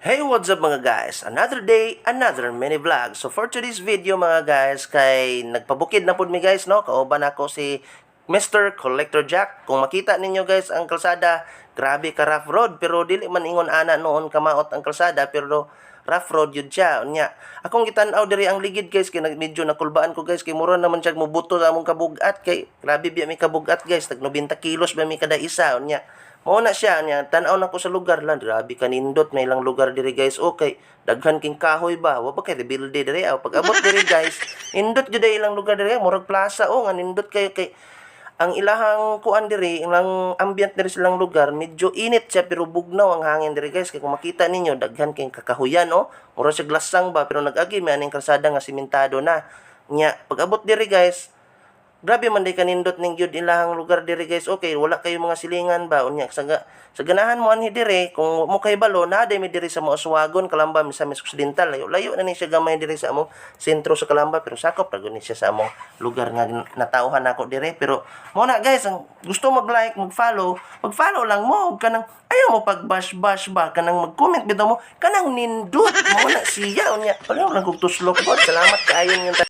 Hey, what's up mga guys? Another day, another mini vlog. So for today's video mga guys, kay nagpabukid na pud mi guys, no? Kauban ako si Mr. Collector Jack. Kung makita ninyo guys ang kalsada, grabe ka rough road, pero dili man ingon ana noon kamaot ang kalsada, pero rough road yun siya. Nya, akong gitan-aw diri ang ligid guys, kay medyo nakulbaan ko guys, kay mura naman siya mubuto sa among kabugat, kay grabe biya mi kabugat guys, tag 90 kilos ba mi kada isa. Nya, mao na siya niya, tan-aw na ko sa lugar lang, grabe kanindot, may ilang lugar diri guys. Okay, daghan king kahoy ba, wa pa kay rebuild diri. Pag abot diri guys, indot jud ilang lugar diri, murag plaza nga nindot kayo kay ang ilahang kuan diri, ilang ambient diri silang lugar, medyo init siya pero bugnaw ang hangin diri guys. Kay kung makita ninyo, daghan king kakahuyan mura siya glasang ba pero nag-agi may aning kalsada nga simentado na. Nya, pag abot diri guys, grabe man day kanindot ning gyud ilahang lugar diri guys. Okay, wala kayo mga silingan ba unya sa ganahan mo anhi diri kung mo kay balo na day mi diri sa Mauswagon, Calamba, Misamis Occidental. Layo na ni siya gamay diri sa among sentro sa Calamba, pero sakop ra gud ni siya sa among lugar nga natauhan ako diri. Pero mo na guys, ang gusto mag-like, mag-follow lang mo kanang ayaw mo pag-bash ba kanang mag-comment bitaw mo kanang nindot mo na siya unya. Pala lang kog tuslok god. Salamat kaayo